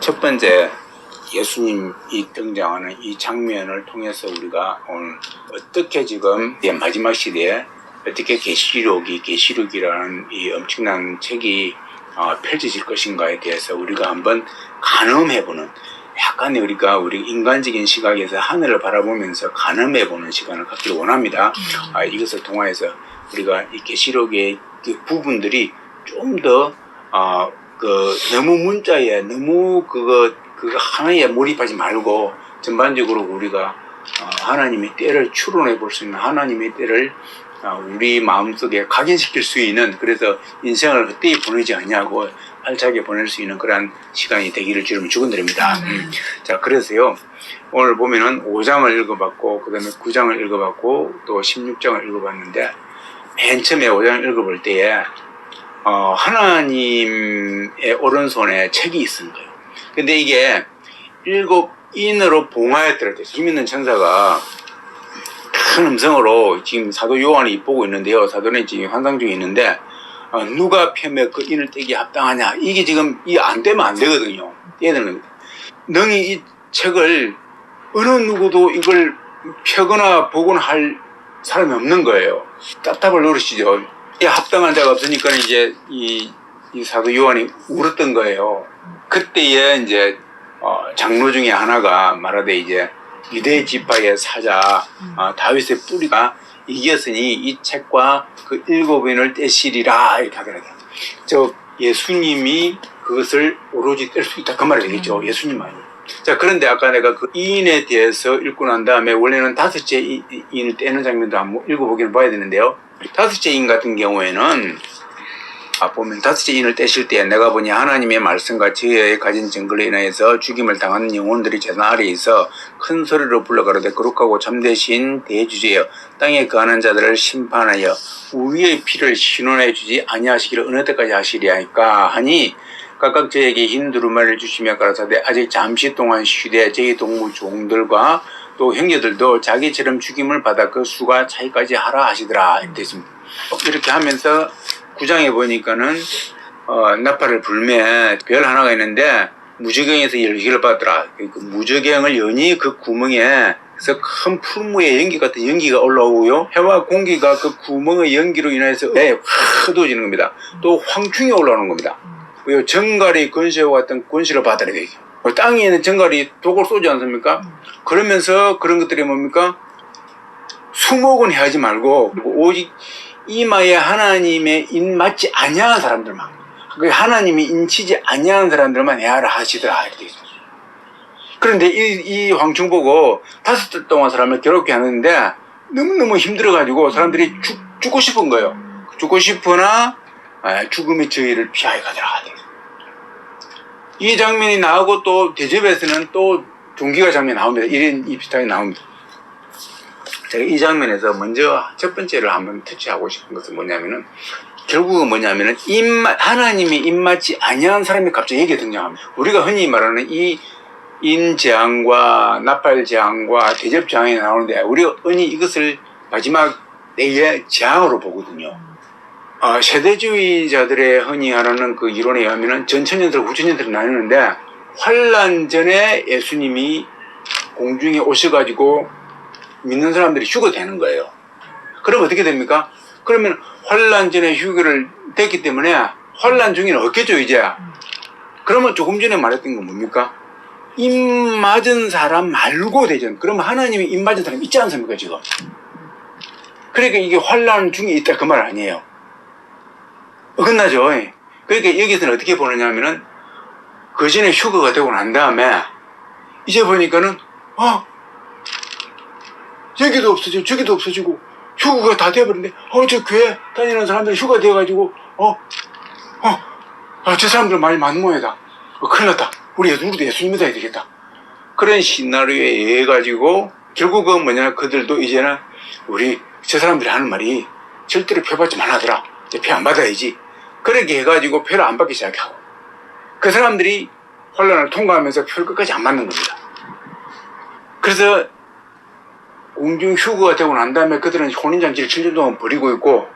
첫 번째 예수님이 등장하는 이 장면을 통해서 우리가 오늘 어떻게 지금 마지막 시대에 어떻게 계시록이라는 이 엄청난 책이 펼쳐질 것인가에 대해서 우리가 한번 가늠해보는, 약간의 우리 인간적인 시각에서 하늘을 바라보면서 가늠해보는 시간을 갖기를 원합니다. 이것을 통하여서 우리가 이 계시록의 그 부분들이 좀 더 너무 문자에 너무 그거 하나에 몰입하지 말고 전반적으로 우리가 하나님의 때를 추론해 볼 수 있는, 하나님의 때를 우리 마음속에 각인시킬 수 있는, 그래서 인생을 헛되이 보내지 않냐고 알차게 보낼 수 있는 그러한 시간이 되기를 주님 축원드립니다. 자, 그래서요 오늘 보면은 5장을 읽어봤고 그 다음에 9장을 읽어봤고 또 16장을 읽어봤는데, 맨 처음에 5장을 읽어볼 때에 하나님의 오른손에 책이 있는 거예요. 근데 이게 7인으로 봉하에 들어있어요. 힘있는 천사가 큰 음성으로 지금 사도 요한이 보고 있는데요. 사도는 지금 환상 중에 있는데, 누가 펴매 그 인을 떼기 합당하냐. 이게 지금 안 떼면 안 되거든요. 떼야 되는 겁니다. 능히 이 책을 어느 누구도 이걸 펴거나 보거나 할 사람이 없는 거예요. 답답을 노리시죠. 합당한 자가 없으니까 이제 이 사도 요한이 울었던 거예요. 그때에 이제 장로 중에 하나가 말하되 이제 유대 지파의 사자 다윗의 뿌리가 이겼으니 이 책과 그 7인을 떼시리라 이렇게 하더라고요. 예수님이 그것을 오로지 뗄 수 있다 그 말이 되겠죠. 예수님만이. 자, 그런데 아까 내가 그 인에 대해서 읽고 난 다음에 원래는 5째 인을 떼는 장면도 한번 읽어보기는 봐야 되는데요. 5째 인 같은 경우에는 보면 5째 인을 떼실 때 내가 보니 하나님의 말씀과 지혜에 가진 증거로 인하여서 죽임을 당하는 영혼들이 재단 아래에 있어 큰 소리로 불러가로되 거룩하고 참되신 대주제여 땅에 거하는 자들을 심판하여 우리의 피를 신원해 주지 아니하시기를 어느 때까지 하시리아이까 하니 각각 저에게 흰 두루마리를 주시며 가라사대 아직 잠시 동안 쉬되 저희 동무 종들과 또 형제들도 자기처럼 죽임을 받아 그 수가 차이까지 하라 하시더라 이렇게 됐습니다. 이렇게 하면서 9장에 보니까는 나팔을 불매 별 하나가 있는데 무저갱에서 열기를 받더라. 그 무저갱을 여니 그 구멍에서 큰 풀무의 연기 같은 연기가 올라오고요. 해와 공기가 그 구멍의 연기로 인해서 흐드워지는 겁니다. 또 황충이 올라오는 겁니다. 정갈이 권세와 같은 권세를 받아야 되죠. 땅에 있는 정갈이 독을 쏘지 않습니까? 그러면서 그런 것들이 뭡니까? 수목은 해하지 말고 오직 이마에 하나님의 인 맞지 아니하는 사람들만, 하나님이 인치지 아니하는 사람들만 해하라 하시더라 이렇게 있어요. 그런데 이 황충 보고 5달 동안 사람을 괴롭게 하는데 너무너무 힘들어가지고 사람들이 죽고 싶은 거예요. 죽고 싶으나 죽음의 저희를 피하여 가더라. 이 장면이 나오고 또 대접에서는 또 종기가 장면이 나옵니다. 1인 2피타에 나옵니다. 제가 이 장면에서 먼저 첫 번째를 한번 터치하고 싶은 것은 뭐냐면은, 결국은 뭐냐면은 하나님이 입맞지 아니한 사람이 갑자기 얘기가 등장합니다. 우리가 흔히 말하는 이 인재앙과 나팔재앙과 대접재앙이 나오는데 우리가 흔히 이것을 마지막 때의 재앙으로 보거든요. 세대주의자들의 흔히 하는 그 이론에 의하면은 전천년들, 후천년들을 나누는데, 환란 전에 예수님이 공중에 오셔가지고 믿는 사람들이 휴거되는 거예요. 그럼 어떻게 됩니까? 그러면 환란 전에 휴거를 됐기 때문에 환란 중에는 없겠죠 이제. 그러면 조금 전에 말했던 건 뭡니까? 입 맞은 사람 말고 되죠. 그러면 하나님이 입 맞은 사람 있지 않습니까 지금? 그러니까 이게 환란 중에 있다 그 말 아니에요. 어긋나죠. 그러니까 여기서는 어떻게 보느냐 하면은, 그 전에 휴거가 되고 난 다음에 이제 보니까는 여기도 없어지고 저기도 없어지고 휴거가 다 돼버렸는데 저 교회 다니는 사람들 휴가 돼가지고 저 사람들 많이 만모해다. 큰일 났다. 우리도 예수님 믿어야 되겠다. 그런 시나리오에 의해 가지고 결국은 뭐냐, 그들도 이제는 저 사람들이 하는 말이 절대로 표받지 말아더라. 표 안 받아야지. 그렇게 해가지고 표를 안 받기 시작하고, 그 사람들이 환란을 통과하면서 표를 끝까지 안 받는 겁니다. 그래서 공중 휴거가 되고 난 다음에 그들은 혼인잔치를 7년 동안 벌이고 있고,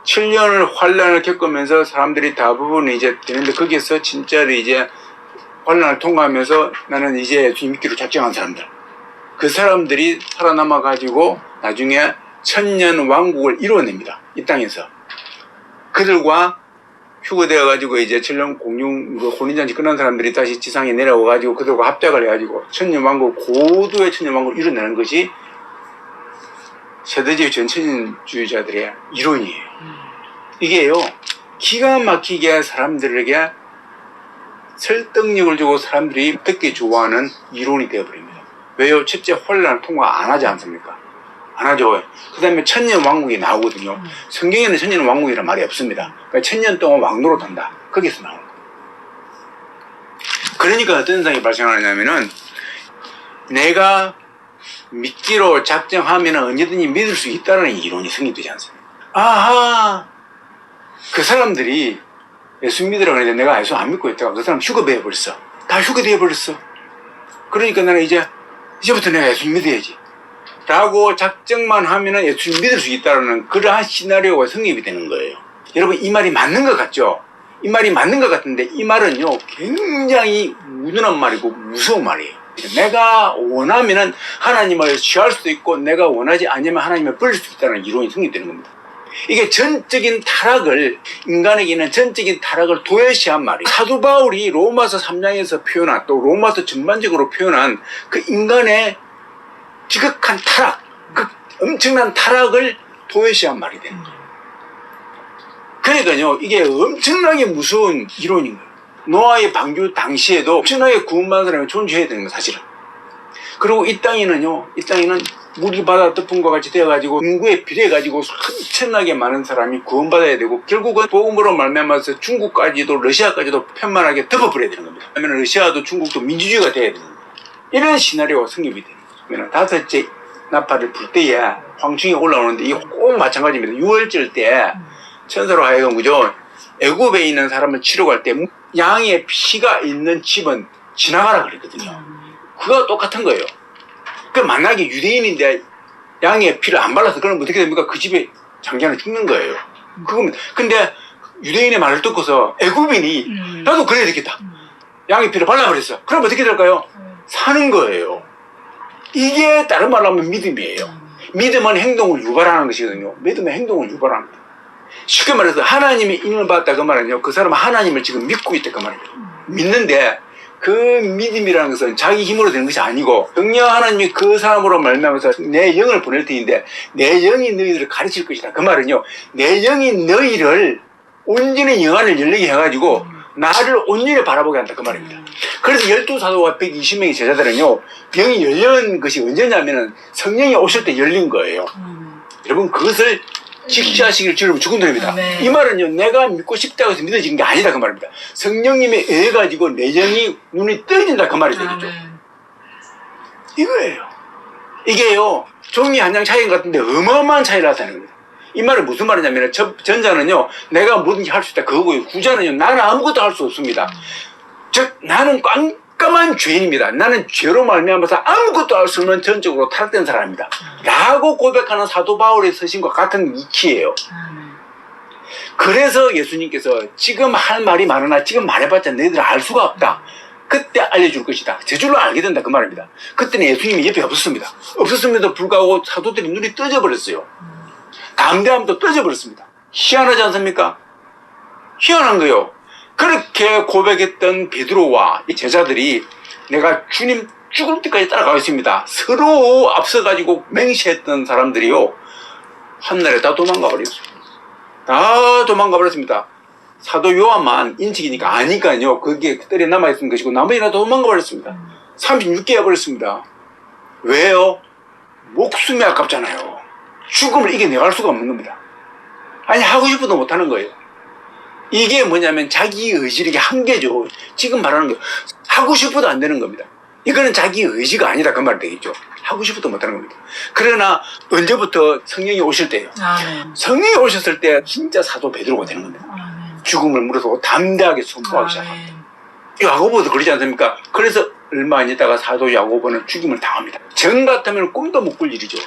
7년을 환란을 겪으면서 사람들이 대부분 이제 되는데, 거기에서 진짜로 이제 환란을 통과하면서 나는 이제 예수님 믿기로 작정한 사람들, 그 사람들이 살아남아 가지고 나중에 천년 왕국을 이루어냅니다. 이 땅에서. 그들과 휴거되어 가지고 이제 천년 공중 혼인잔치 끝난 사람들이 다시 지상에 내려와 가지고 그들과 합작을 해 가지고 천년 왕국, 고도의 천년 왕국을 이뤄내는 것이 세대주의 전천년주의자들의 이론이에요. 이게요, 기가 막히게 사람들에게 설득력을 주고 사람들이 듣기 좋아하는 이론이 되어버립니다. 왜요? 첫째, 혼란을 통과 안 하지 않습니까? 안 하죠. 그 다음에 천년 왕국이 나오거든요. 성경에는 천년 왕국이라는 말이 없습니다. 그러니까 천년 동안 왕노릇한다. 거기서 나오는 거예요. 그러니까 어떤 현상이 발생하냐면은, 내가 믿기로 작정하면 언제든지 믿을 수 있다는 이론이 성립되지 않습니다. 아하! 그 사람들이 예수 믿으라고 하는데 내가 예수 안 믿고 있다가 그 사람 휴거되어 버렸어. 다 휴거되어 버렸어. 그러니까 나는 이제부터 내가 예수 믿어야지 라고 작정만 하면 예수 믿을 수 있다는 그러한 시나리오가 성립이 되는 거예요. 여러분, 이 말이 맞는 것 같죠? 이 말이 맞는 것 같은데 이 말은요, 굉장히 무던한 말이고 무서운 말이에요. 내가 원하면은 하나님을 취할 수도 있고 내가 원하지 않으면 하나님을 버릴 수 있다는 이론이 성립되는 겁니다. 이게 전적인 타락을, 인간에게는 전적인 타락을 도외시한 말이에요. 사도 바울이 로마서 3장에서 표현한, 또 로마서 전반적으로 표현한 그 인간의 지극한 타락, 그 엄청난 타락을 도외시한 말이 되는 거예요. 그러니까요, 이게 엄청나게 무서운 이론인 거예요. 노아의 방주 당시에도 엄청나게 구원받은 사람이 존재해야 되는 거예요, 사실은. 그리고 이 땅에는 물이 바다 덮음과 같이 되어가지고 인구에 비례해가지고 엄청나게 많은 사람이 구원받아야 되고, 결국은 복음으로 말미암아서 중국까지도 러시아까지도 편만하게 덮어버려야 되는 겁니다. 그러면 러시아도 중국도 민주주의가 돼야 되는 거예요. 이런 시나리오가 성립이 되는 거죠. 그러면 다섯째 나팔을 불 때에 황충이 올라오는데 이게 꼭 마찬가지입니다. 6월절 때 천사로 하여금, 그죠? 애굽에 있는 사람을 치러 갈 때 양의 피가 있는 집은 지나가라 그랬거든요. 그거 똑같은 거예요. 그 만약에 유대인인데 양의 피를 안 발라서 그러면 어떻게 됩니까? 그 집에 장자는 죽는 거예요. 그거면, 근데 유대인의 말을 듣고서 애굽인이 나도 그래야 되겠다. 양의 피를 발라버렸어. 그럼 어떻게 될까요? 사는 거예요. 이게 다른 말로 하면 믿음이에요. 믿음은 행동을 유발하는 것이거든요. 믿음은 행동을 유발하는 거예요. 쉽게 말해서 하나님이 인을 받았다 그 말은요, 그 사람은 하나님을 지금 믿고 있다 그 말입니다. 믿는데 그 믿음이라는 것은 자기 힘으로 되는 것이 아니고 성령 하나님이 그 사람으로 말미암아서 내 영을 보낼 테인데 내 영이 너희들을 가르칠 것이다. 그 말은요, 내 영이 너희를 온전히 영안을 열리게 해가지고 나를 온전히 바라보게 한다 그 말입니다. 그래서 12사도와 120명의 제자들은요, 영이 열린 것이 언제냐면은 성령이 오실 때 열린 거예요. 여러분, 그것을 직시하시길 주님은 축원드립니다. 이 말은요, 내가 믿고 싶다고 해서 믿어지는 게 아니다 그 말입니다. 성령님에 의해 가지고 내 영이 눈이 떠진다 그 말이 되겠죠. 이거예요. 이게요, 종이 한 장 차이 같은데 어마어마한 차이를 나타내는 겁니다. 이 말은 무슨 말이냐면, 전자는요, 내가 뭐든지 할 수 있다 그거고요. 후자는요, 나는 아무것도 할 수 없습니다. 즉, 나는 깜깜한 죄인입니다. 나는 죄로 말미암아서 아무것도 할 수 없는 전적으로 타락된 사람입니다. 라고 고백하는 사도 바울의 서신과 같은 이치예요. 그래서 예수님께서 지금 할 말이 많으나 지금 말해봤자 너희들 알 수가 없다. 그때 알려줄 것이다. 저절로 알게 된다 그 말입니다. 그때는 예수님이 옆에 없었습니다. 없었음에도 불구하고 사도들이 눈이 떠져버렸어요. 담대함도 떠져버렸습니다. 희한하지 않습니까? 희한한 거요. 그렇게 고백했던 베드로와 이 제자들이 내가 주님 죽을 때까지 따라가겠습니다. 서로 앞서가지고 맹세했던 사람들이요, 한날에 다 도망가 버렸습니다. 다 도망가 버렸습니다. 사도 요한만 인식이니까 아니까요, 그게 그때에 남아있는 것이고 나머지는 다 도망가 버렸습니다. 36개가 버렸습니다. 왜요? 목숨이 아깝잖아요. 죽음을 이겨내갈 수가 없는 겁니다. 아니, 하고 싶어도 못하는 거예요. 이게 뭐냐면 자기 의지력의 한계죠. 지금 말하는 거 하고 싶어도 안 되는 겁니다. 이거는 자기 의지가 아니다 그 말 되겠죠. 하고 싶어도 못하는 겁니다. 그러나 언제부터 성령이 오실 때예요. 성령이 오셨을 때 진짜 사도 베드로가 되는 겁니다. 죽음을 물어서 담대하게 선포하기 시작합니다. 야고보도 그러지 않습니까? 그래서 얼마 안 있다가 사도 야고보는 죽임을 당합니다. 정 같으면 꿈도 못 꿀 일이죠.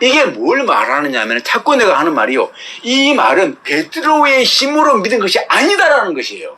이게 뭘 말하느냐 하면 자꾸 내가 하는 말이요, 이 말은 베드로의 힘으로 믿은 것이 아니다라는 것이에요.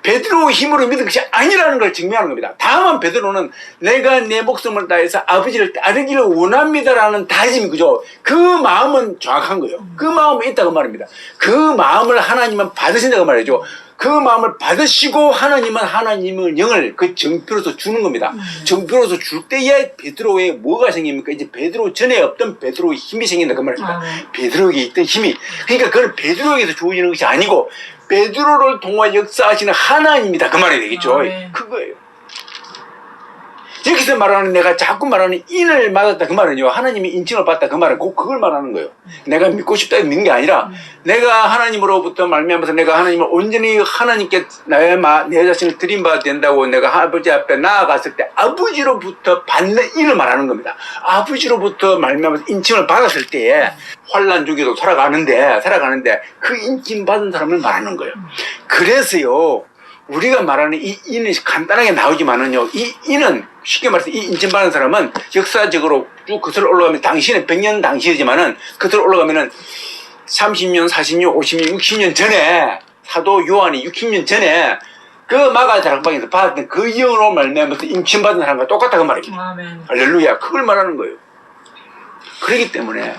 베드로의 힘으로 믿은 것이 아니라는 걸 증명하는 겁니다. 다만 베드로는 내가 내 목숨을 다해서 아버지를 따르기를 원합니다라는 다짐이 그죠. 그 마음은 정확한 거예요. 그 마음이 있다고 말입니다. 그 마음을 하나님은 받으신다고 말이죠. 그 마음을 받으시고 하나님은 영을 그 정표로서 주는 겁니다. 정표로서 줄 때에 베드로에 뭐가 생깁니까? 이제 베드로 전에 없던 베드로의 힘이 생긴다 그 말입니다. 베드로에게 있던 힘이. 그러니까 그건 베드로에게서 주어지는 것이 아니고 베드로를 통해 역사하시는 하나님이다 그 말이 되겠죠. 그거예요. 여기서 말하는 내가 자꾸 말하는 인을 맞았다 그 말은요. 하나님이 인칭을 받다 그 말은 꼭 그걸 말하는 거예요. 내가 믿고 싶다 믿는 게 아니라 내가 하나님으로부터 말미암아서 내가 하나님을 온전히 하나님께 내 자신을 드림받아야 된다고 내가 아버지 앞에 나아갔을 때 아버지로부터 받는 인을 말하는 겁니다. 아버지로부터 말미암아서 인칭을 받았을 때에 환난 중에도 살아가는데 그 인칭 받은 사람을 말하는 거예요. 그래서요. 우리가 말하는 이 인은 간단하게 나오지만은요, 이 인은 쉽게 말해서 이 인칭받은 사람은 역사적으로 쭉 그슬 올라가면 당시는 100년 당시이지만은 그슬 올라가면은 30년, 40년, 50년, 60년 전에 사도 요한이 60년 전에 그 마가 다락방에서 받았던 그 영으로 말미암아서 인칭받은 사람과 똑같다 그 말입니다. 아멘. 할렐루야. 그걸 말하는 거예요. 그렇기 때문에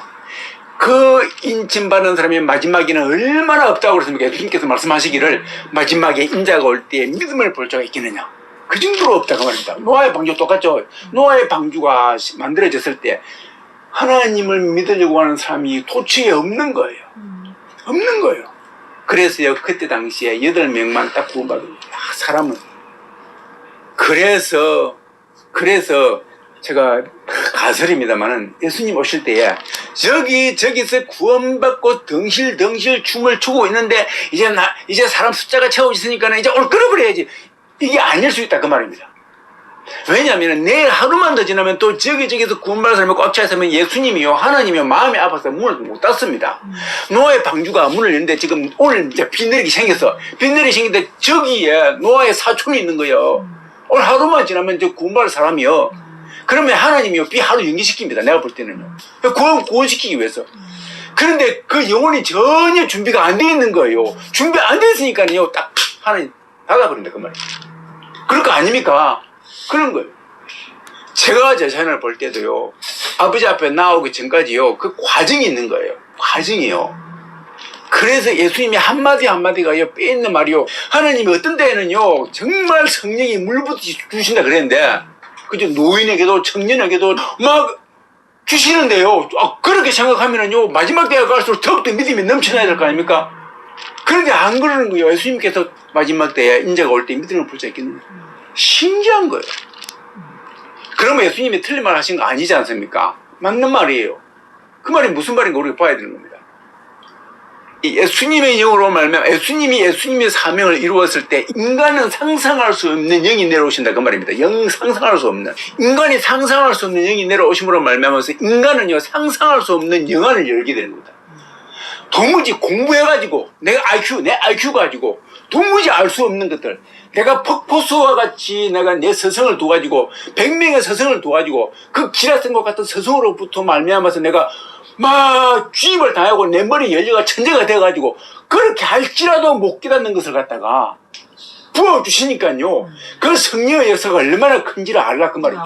그 인칭받는 사람의 마지막에는 얼마나 없다고 그랬습니까? 예수님께서 말씀하시기를 마지막에 인자가 올 때 믿음을 볼 자가 있겠느냐. 그 정도로 없다고 말입니다. 노아의 방주 똑같죠. 노아의 방주가 만들어졌을 때 하나님을 믿으려고 하는 사람이 도처에 없는 거예요. 없는 거예요. 그래서요 그때 당시에 8명만 딱 구원받은 거예요. 사람은. 그래서 제가 가설입니다만은 예수님 오실 때에 저기서 구원받고 덩실덩실 춤을 추고 있는데 이제 사람 숫자가 채워졌으니까 이제 오늘 끊어버려야지. 이게 아닐 수 있다 그 말입니다. 왜냐하면 내일 하루만 더 지나면 또 저기서 구원받은 사람이 꽉 차 있으면 예수님이요 하나님이요 마음이 아파서 문을 못 닫습니다. 노아의 방주가 문을 열는데 지금 오늘 이제 빗내리기 생겼어. 빗내리기 생긴데 저기에 노아의 사촌이 있는 거예요. 오늘 하루만 지나면 저 구원받을 사람이요. 그러면 하나님이요 비 하루 연기시킵니다. 내가 볼 때는요. 구원시키기 위해서. 그런데 그 영혼이 전혀 준비가 안 돼 있는 거예요. 준비 안 돼 있으니까요 딱 하나님 닫아버린다 그 말이에요. 그럴 거 아닙니까? 그런 거예요. 제가 제 자신을 볼 때도요 아버지 앞에 나오기 전까지요 그 과정이 있는 거예요. 과정이요. 그래서 예수님이 한마디가요 빼있는 말이요 하나님이 어떤 때에는요 정말 성령이 물붓이 주신다 그랬는데 그죠 노인에게도 청년에게도 막 주시는데요. 그렇게 생각하면은요 마지막 때가 갈수록 더욱더 믿음이 넘쳐나야 될 거 아닙니까? 그런데 안 그러는 거예요. 예수님께서 마지막 때에 인자가 올 때 믿음을 볼 수 있겠느냐. 신기한 거예요. 그러면 예수님이 틀린 말 하신 거 아니지 않습니까? 맞는 말이에요. 그 말이 무슨 말인가 우리가 봐야 되는 겁니다. 예수님의 영으로 말하면 예수님의 사명을 이루었을 때 인간은 상상할 수 없는 영이 내려오신다 그 말입니다. 상상할 수 없는 인간이 상상할 수 없는 영이 내려오심으로 말미암아서 인간은요 상상할 수 없는 영안을 열게 되는 겁니다. 도무지 공부해가지고 내 IQ 가지고 도무지 알 수 없는 것들 내가 폭포수와 같이 내가 내 서성을 둬가지고 100명의 서성을 둬가지고 그 기라성 것 같은 서성으로부터 말미암아서 내가 막 주입을 당하고 내 머리 열려가 천재가 돼가지고 그렇게 할지라도 못 깨닫는 것을 갖다가 부어주시니까요 그 성령의 역사가 얼마나 큰지를 알라 그 말이죠.